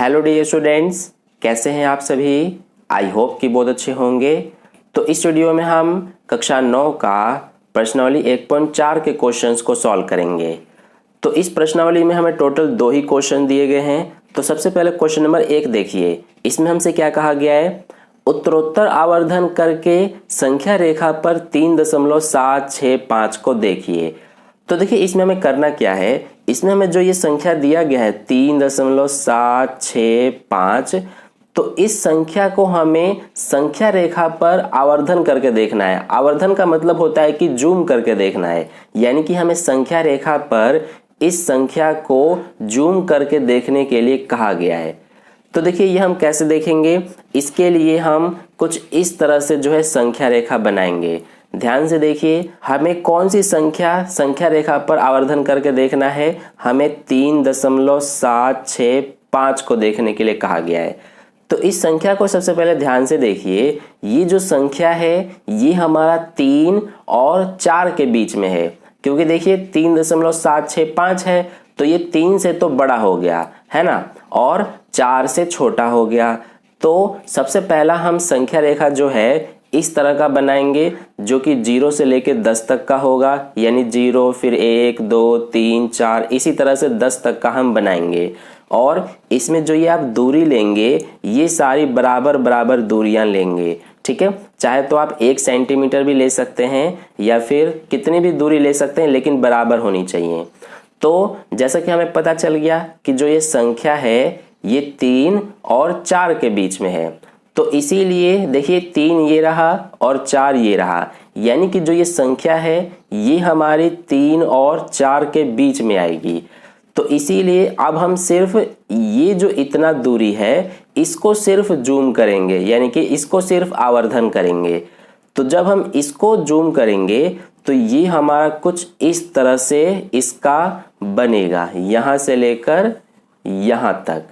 Hello dear students, कैसे हैं आप सभी। आई होप कि बहुत अच्छे होंगे। तो इस वीडियो में हम कक्षा 9 का प्रश्नावली 1.4 के क्वेश्चंस को सॉल्व करेंगे। तो इस प्रश्नावली में हमें टोटल 2 ही क्वेश्चन दिए गए हैं। तो सबसे पहले क्वेश्चन नंबर 1 देखिए, इसमें हमसे क्या कहा गया है, उत्तरोत्तर आवर्धन करके संख्या रेखा पर 3.765 को देखिए। तो देखिए इसमें हमें करना क्या है, इसमें हमें जो ये संख्या दिया गया है 3.765, तो इस संख्या को हमें संख्या रेखा पर आवर्धन करके देखना है। आवर्धन का मतलब होता है कि जूम करके देखना है, यानी कि हमें संख्या रेखा पर इस संख्या को जूम करके देखने के लिए कहा गया है। तो देखिए ये हम कैसे देखेंगे, इसके लिए हम कुछ इस तरह से जो है संख्या रेखा बनाएंगे। ध्यान से देखिए, हमें कौन सी संख्या रेखा पर आवर्धन करके देखना है, हमें 3.765 को देखने के लिए कहा गया है। तो इस संख्या को सबसे पहले ध्यान से देखिए, ये जो संख्या है ये हमारा 3 और 4 के बीच में है, क्योंकि देखिए 3.765 है तो ये 3 से तो बड़ा हो गया है ना, और 4 से छोटा हो गया। तो सबसे पहला हम संख्या रेखा जो है इस तरह का बनाएंगे, जो कि 0 से लेकर 10 तक का होगा, यानी 0 फिर 1 2 3 4 इसी तरह से 10 तक का हम बनाएंगे। और इसमें जो ये आप दूरी लेंगे ये सारी बराबर बराबर दूरियां लेंगे, ठीक है। चाहे तो आप 1 सेंटीमीटर भी ले सकते हैं या फिर कितनी भी दूरी ले सकते हैं, लेकिन बराबर होनी चाहिए। तो जैसा कि हमें पता चल गया कि जो ये संख्या है ये 3 और 4 के बीच में है, तो इसीलिए देखिए 3 ये रहा और 4 ये रहा, यानी कि जो ये संख्या है ये हमारी 3 और 4 के बीच में आएगी। तो इसीलिए अब हम सिर्फ ये जो इतना दूरी है इसको सिर्फ जूम करेंगे, यानी कि इसको सिर्फ आवर्धन करेंगे। तो जब हम इसको जूम करेंगे तो ये हमारा कुछ इस तरह से इसका बनेगा, यहां से लेकर यहां तक,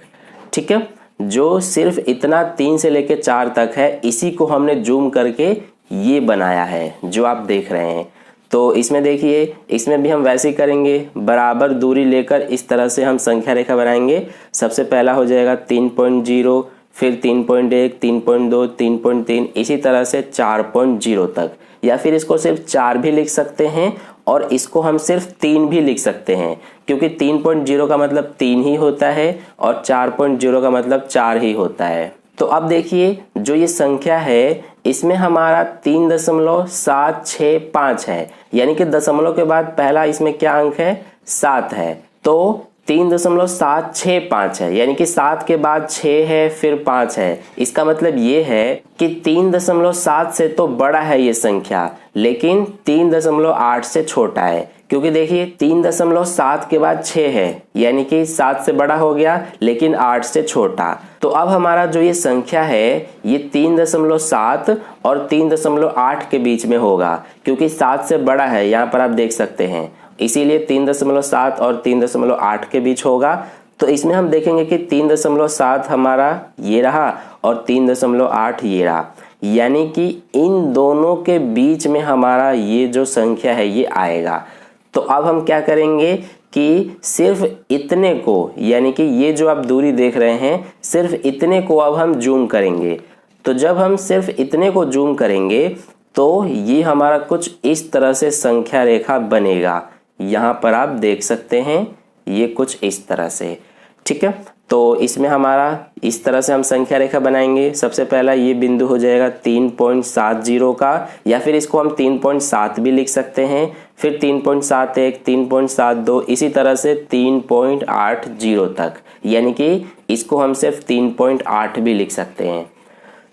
ठीक है। जो सिर्फ इतना 3 से लेकर 4 तक है इसी को हमने जूम करके ये बनाया है जो आप देख रहे हैं। तो इसमें देखिए, इसमें भी हम वैसे ही करेंगे, बराबर दूरी लेकर इस तरह से हम संख्या रेखा बनाएंगे। सबसे पहला हो जाएगा 3.0, फिर 3.1, 3.2, 3.3 इसी तरह से 4.0 तक, या फिर इसको सिर्फ 4 भी लिख सकते हैं और इसको हम सिर्फ 3 भी लिख सकते हैं, क्योंकि 3.0 का मतलब 3 ही होता है और 4.0 का मतलब 4 ही होता है। तो अब देखिए जो ये संख्या है इसमें हमारा 3.765 है, यानी कि दशमलव के बाद पहला इसमें क्या अंक है, 7 है। तो 3.765 है, यानी कि 7 के बाद 6 है फिर 5 है। इसका मतलब ये है कि 3.7 से तो बड़ा है ये संख्या, लेकिन 3.8 से छोटा है, क्योंकि देखिए 3.7 के बाद 6 है, यानी कि 7 से बड़ा हो गया लेकिन 8 से छोटा। तो अब हमारा जो ये संख्या है ये 3.7 और 3.8 के बीच में होगा, क्योंकि 7 से बड़ा है, यहाँ पर आप देख सकते हैं, इसीलिए 3.7 और 3.8 के बीच होगा। तो इसमें हम देखेंगे कि 3.7 हमारा ये रहा और 3.8 ये रहा, यानी कि इन दोनों के बीच में हमारा ये जो संख्या है ये आएगा। तो अब हम क्या करेंगे कि सिर्फ इतने को, यानी कि ये जो आप दूरी देख रहे हैं सिर्फ इतने को अब हम जूम करेंगे। तो जब हम सिर्फ इतने को जूम करेंगे तो ये हमारा कुछ इस तरह से संख्या रेखा बनेगा, यहाँ पर आप देख सकते हैं ये कुछ इस तरह से, ठीक है। तो इसमें हमारा इस तरह से हम संख्या रेखा बनाएंगे। सबसे पहला ये बिंदु हो जाएगा 3.70 का, या फिर इसको हम 3.7 भी लिख सकते हैं, फिर 3.71, 3.72 इसी तरह से 3.80 तक, यानी कि इसको हम सिर्फ 3.8 भी लिख सकते हैं।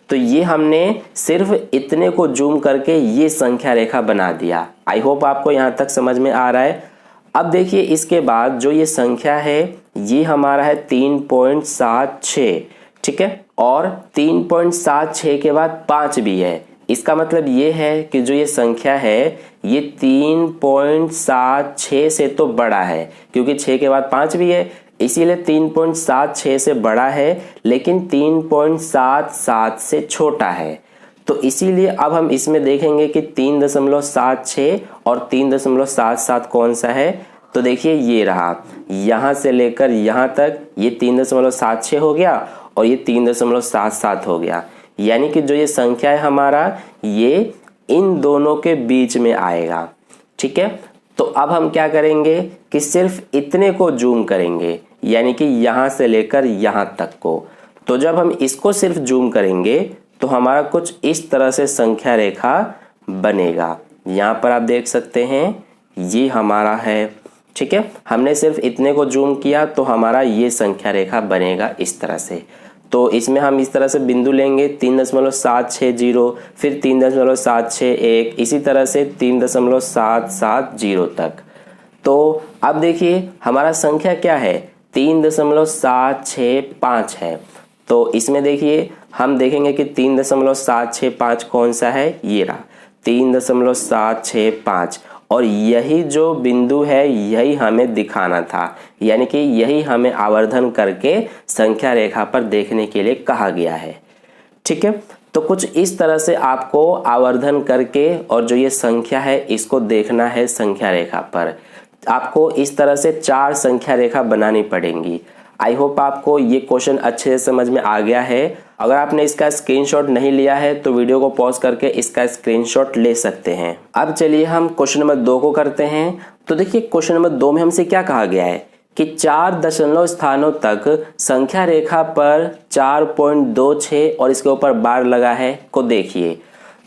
तो ये हमने सिर्फ इतने को जूम करके ये संख्या रेखा बना दिया। आई होप आपको यहाँ तक समझ में आ रहा है। अब देखिए इसके बाद जो ये संख्या है ये हमारा है 3.76, ठीक है, और 3.76 के बाद 5 भी है। इसका मतलब ये है कि जो ये संख्या है ये 3.76 से तो बड़ा है, क्योंकि 6 के बाद 5 भी है, इसीलिए 3.76 से बड़ा है लेकिन 3.77 से छोटा है। तो इसीलिए अब हम इसमें देखेंगे कि 3.76 और 3.77 कौन सा है, तो देखिए ये रहा, यहाँ से लेकर यहाँ तक ये 3.76 हो गया और ये 3.77 हो गया। यानी कि जो ये संख्या है हमारा ये इन दोनों के बीच में आएगा। ठीक है, तो अब हम क्या करेंगे कि सिर्फ इतने को जूम करेंगे, यानी कि यहाँ से लेकर यहाँ तक को। तो जब हम इसको सिर्फ जूम करेंगे तो हमारा कुछ इस तरह से संख्या रेखा बनेगा। यहाँ पर आप देख सकते हैं ये हमारा है। ठीक है, हमने सिर्फ इतने को जूम किया तो हमारा ये संख्या रेखा बनेगा इस तरह से। तो इसमें हम इस तरह से बिंदु लेंगे 3.760, फिर 3.761, इसी तरह से 3.770 तक। तो अब देखिए हमारा संख्या क्या है, 3.765 है। तो इसमें देखिए हम देखेंगे कि 3.765 कौन सा है, ये रहा 3.765, और यही जो बिंदु है यही हमें दिखाना था, यानी कि यही हमें आवर्धन करके संख्या रेखा पर देखने के लिए कहा गया है। ठीक है, तो कुछ इस तरह से आपको आवर्धन करके और जो ये संख्या है इसको देखना है संख्या रेखा पर। आपको इस तरह से 4 संख्या रेखा बनानी पड़ेंगी। आई होप आपको ये क्वेश्चन अच्छे से समझ में आ गया है। अगर आपने इसका स्क्रीनशॉट नहीं लिया है तो वीडियो को पॉज करके इसका स्क्रीनशॉट ले सकते हैं। अब चलिए हम क्वेश्चन नंबर 2 को करते हैं। तो देखिए क्वेश्चन नंबर 2 में हमसे क्या कहा गया है कि 4 दशमलव स्थानों तक संख्या रेखा पर 4.26 और इसके ऊपर बार लगा है को देखिए।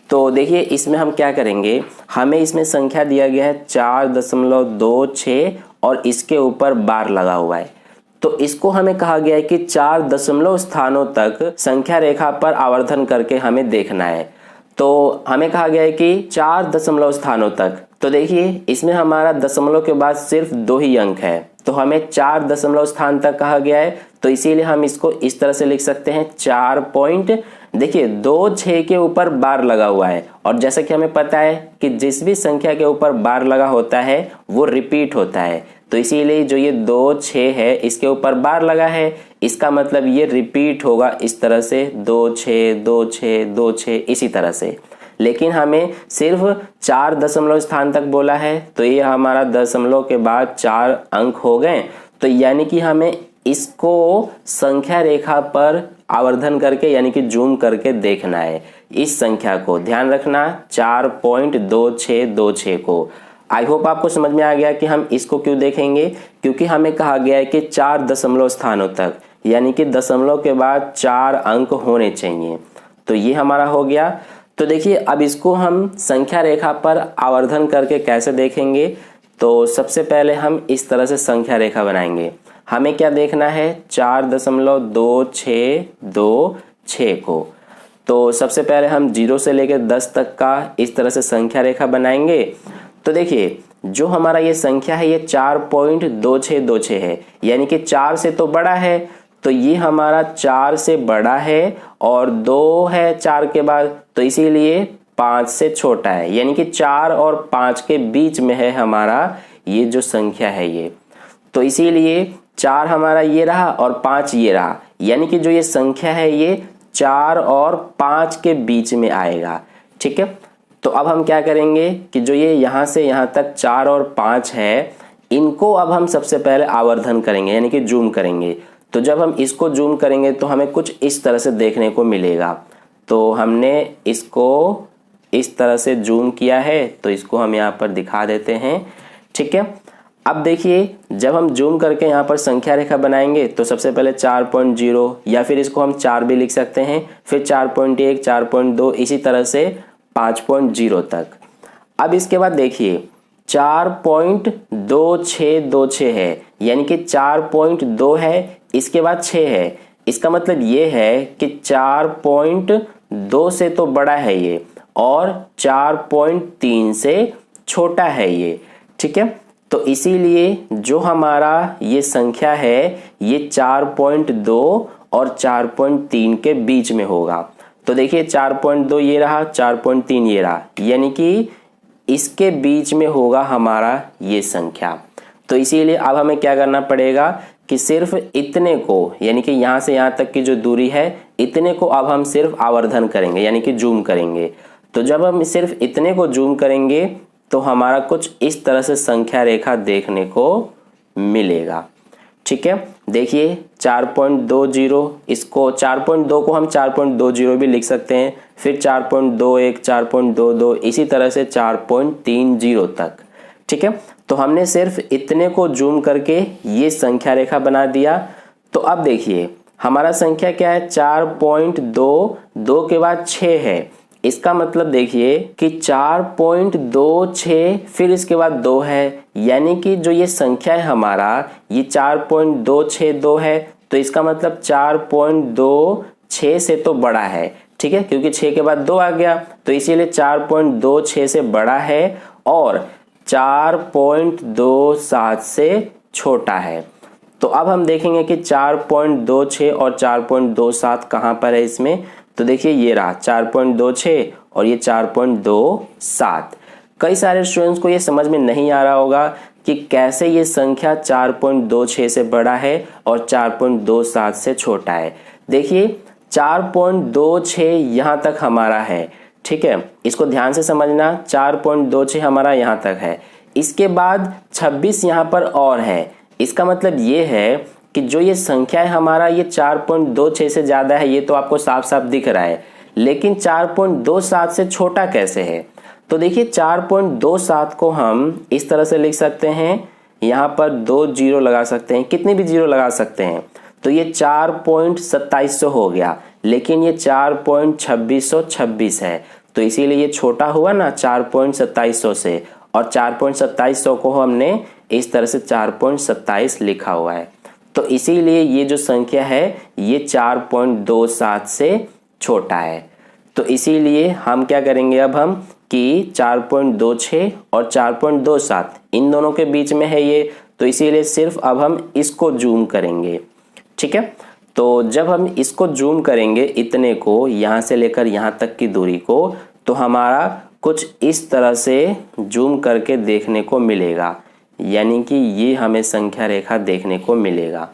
तो देखिए इसमें हम क्या करेंगे, हमें इसमें संख्या दिया गया है 4.26 और इसके ऊपर बार लगा हुआ है। तो इसको हमें कहा गया है कि 4 दशमलव स्थानों तक संख्या रेखा पर आवर्धन करके हमें देखना है। तो हमें कहा गया है कि 4 दशमलव स्थानों तक। तो देखिए इसमें हमारा दशमलव के बाद सिर्फ 2 ही अंक है, तो हमें 4 दशमलव स्थान तक कहा गया है। तो इसीलिए हम इसको इस तरह से लिख सकते हैं 4.26 के ऊपर बार लगा हुआ है। और जैसा कि हमें पता है कि जिस भी संख्या के ऊपर बार लगा होता है वो रिपीट होता है, तो इसीलिए जो ये 26 है इसके ऊपर बार लगा है, इसका मतलब ये रिपीट होगा इस तरह से 26 26 26 इसी तरह से। लेकिन हमें सिर्फ 4 दशमलव स्थान तक बोला है, तो ये हमारा दशमलव के बाद 4 अंक हो गए। तो यानी कि हमें इसको संख्या रेखा पर आवर्धन करके यानी कि जूम करके देखना है। इस संख्या को ध्यान रखना 4.2626 को। आई होप आपको समझ में आ गया कि हम इसको क्यों देखेंगे, क्योंकि हमें कहा गया है कि 4 दशमलव स्थानों तक, यानी कि दशमलव के बाद 4 अंक होने चाहिए। तो ये हमारा हो गया। तो देखिए अब इसको हम संख्या रेखा पर आवर्धन करके कैसे देखेंगे। तो सबसे पहले हम इस तरह से संख्या रेखा बनाएंगे। हमें क्या देखना है 4.2626 को। तो सबसे पहले हम 0 से लेकर 10 तक का इस तरह से संख्या रेखा बनाएंगे। तो देखिए जो हमारा ये संख्या है ये 4.2626 है, यानी कि 4 से तो बड़ा है, तो ये हमारा 4 से बड़ा है, और 2 है 4 के बाद, तो इसीलिए 5 से छोटा है, यानी कि 4 और 5 के बीच में है हमारा ये जो संख्या है ये। तो इसीलिए 4 हमारा ये रहा और 5 ये रहा, यानी कि जो ये संख्या है ये 4 और 5 के बीच में आएगा। ठीक है, तो अब हम क्या करेंगे कि जो ये यहाँ से यहाँ तक 4 और 5 है, इनको अब हम सबसे पहले आवर्धन करेंगे यानी कि जूम करेंगे। तो जब हम इसको जूम करेंगे तो हमें कुछ इस तरह से देखने को मिलेगा। तो हमने इसको इस तरह से जूम किया है, तो इसको हम यहाँ पर दिखा देते हैं। ठीक है, अब देखिए जब हम जूम करके यहाँ पर संख्या रेखा बनाएंगे तो सबसे पहले 4.0 या फिर इसको हम 4 भी लिख सकते हैं, फिर 4.1 4.2 इसी तरह से 5.0 तक। अब इसके बाद देखिए 4.2626 है, यानी कि 4.2 है, इसके बाद 6 है। इसका मतलब ये है कि 4.2 से तो बड़ा है ये, और 4.3 से छोटा है ये। ठीक है, तो इसीलिए जो हमारा ये संख्या है ये 4.2 और 4.3 के बीच में होगा। तो देखिए 4.2 ये रहा, 4.3 ये रहा, यानी कि इसके बीच में होगा हमारा ये संख्या। तो इसीलिए अब हमें क्या करना पड़ेगा कि सिर्फ इतने को, यानी कि यहाँ से यहाँ तक की जो दूरी है इतने को अब हम सिर्फ आवर्धन करेंगे यानी कि जूम करेंगे। तो जब हम सिर्फ इतने को जूम करेंगे तो हमारा कुछ इस तरह से संख्या रेखा देखने को मिलेगा। ठीक है, देखिए 4.20, इसको 4.2 को हम 4.20 भी लिख सकते हैं, फिर 4.21, 4.22, इसी तरह से 4.30 तक। ठीक है, तो हमने सिर्फ इतने को जूम करके ये संख्या रेखा बना दिया। तो अब देखिए हमारा संख्या क्या है, 4.2, 2 के बाद 6 है। इसका मतलब देखिए कि 4.26 फिर इसके बाद 2 है, यानी कि जो ये संख्या है हमारा ये 4.262 है। तो इसका मतलब 4.26 से तो बड़ा है। ठीक है, क्योंकि 6 के बाद 2 आ गया, तो इसीलिए 4.26 से बड़ा है और 4.27 से छोटा है। तो अब हम देखेंगे कि 4.26 और 4.27 कहाँ पर है इसमें। तो देखिए ये रहा 4.26 और ये 4.27। कई सारे स्टूडेंट्स को ये समझ में नहीं आ रहा होगा कि कैसे ये संख्या 4.26 से बड़ा है और 4.27 से छोटा है। देखिए 4.26 यहाँ तक हमारा है। ठीक है, इसको ध्यान से समझना, 4.26 हमारा यहाँ तक है। इसके बाद 26 यहाँ पर और है। इसका मतलब ये है कि जो ये संख्या है हमारा ये 4.26 से ज़्यादा है, ये तो आपको साफ साफ दिख रहा है, लेकिन 4.27 से छोटा कैसे है। तो देखिए 4.27 को हम इस तरह से लिख सकते हैं, यहाँ पर 2 जीरो लगा सकते हैं, कितने भी जीरो लगा सकते हैं। तो ये 4.2700 हो गया, लेकिन ये 4.2626 है, तो इसीलिए ये छोटा हुआ ना 4.2700 से, और 4.2700 को हमने इस तरह से 4.27 लिखा हुआ है। तो इसीलिए ये जो संख्या है ये 4.27 से छोटा है। तो इसीलिए हम क्या करेंगे अब हम कि 4.26 और 4.27 इन दोनों के बीच में है ये, तो इसीलिए सिर्फ अब हम इसको जूम करेंगे। ठीक है, तो जब हम इसको जूम करेंगे इतने को, यहाँ से लेकर यहाँ तक की दूरी को, तो हमारा कुछ इस तरह से जूम करके देखने को मिलेगा, यानी कि ये हमें संख्या रेखा देखने को मिलेगा।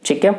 ठीक है,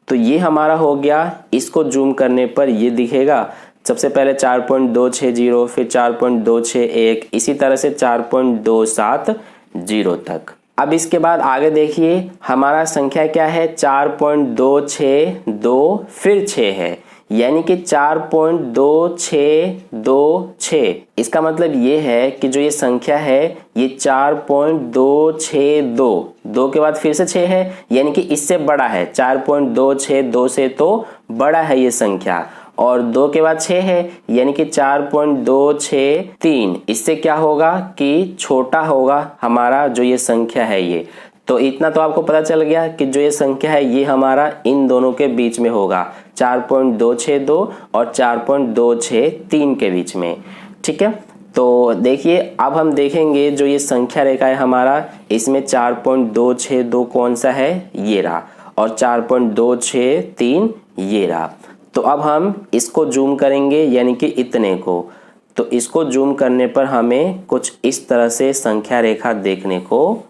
तो ये हमारा हो गया। इसको जूम करने पर ये दिखेगा, सबसे पहले 4.260, फिर 4.261, इसी तरह से 4.270 तक। अब इसके बाद आगे देखिए हमारा संख्या क्या है, 4.262 फिर 6 है, यानी कि 4.2626। इसका मतलब ये है कि जो ये संख्या है ये 4.262, 2 के बाद फिर से 6 है, यानी कि इससे बड़ा है। 4.262 से तो बड़ा है ये संख्या, और 2 के बाद 6 है, यानी कि 4.263। इससे क्या होगा कि छोटा होगा हमारा जो ये संख्या है ये। तो इतना तो आपको पता चल गया कि जो ये संख्या है ये हमारा इन दोनों के बीच में होगा, 4.262 और 4.263 के बीच में। ठीक है, तो देखिए अब हम देखेंगे जो ये संख्या रेखा है हमारा, इसमें 4.262 कौन सा है, ये रहा, और 4.263 ये रहा। तो अब हम इसको जूम करेंगे, यानी कि इतने को। तो इसको जूम करने पर हमें कुछ इस तरह से संख्या रेखा देखने को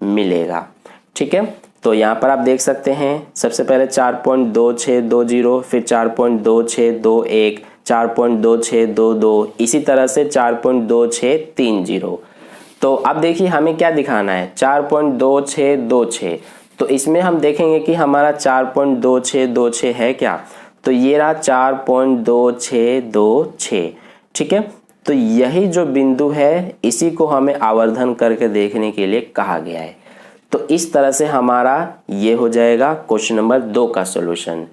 मिलेगा। ठीक है, तो यहाँ पर आप देख सकते हैं, सबसे पहले 4.2620, फिर 4.2621, 4.2622, इसी तरह से 4.2630। तो अब देखिए हमें क्या दिखाना है, 4.2626। तो इसमें हम देखेंगे कि हमारा 4.2626 है क्या, तो ये रहा 4.2626। ठीक है, तो यही जो बिंदु है इसी को हमें आवर्धन करके देखने के लिए कहा गया है। तो इस तरह से हमारा ये हो जाएगा क्वेश्चन नंबर 2 का सॉल्यूशन।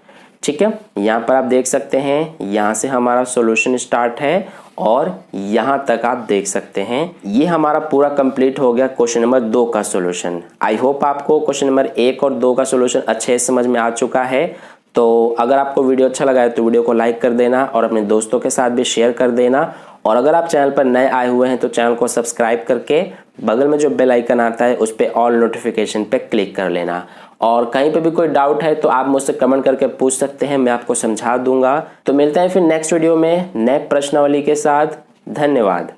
ठीक है, यहाँ पर आप देख सकते हैं, यहाँ से हमारा सॉल्यूशन स्टार्ट है और यहाँ तक आप देख सकते हैं। ये हमारा पूरा कंप्लीट हो गया क्वेश्चन नंबर 2 का सॉल्यूशन। आई होप आपको क्वेश्चन नंबर 1 और 2 का सॉल्यूशन अच्छे से समझ में आ चुका है। तो अगर आपको वीडियो अच्छा लगा है तो वीडियो को लाइक कर देना और अपने दोस्तों के साथ भी शेयर कर देना। और अगर आप चैनल पर नए आए हुए हैं तो चैनल को सब्सक्राइब करके बगल में जो बेल आइकन आता है उस पर ऑल नोटिफिकेशन पे क्लिक कर लेना। और कहीं पे भी कोई डाउट है तो आप मुझसे कमेंट करके पूछ सकते हैं, मैं आपको समझा दूंगा। तो मिलते हैं फिर नेक्स्ट वीडियो में नए प्रश्नावली के साथ। धन्यवाद।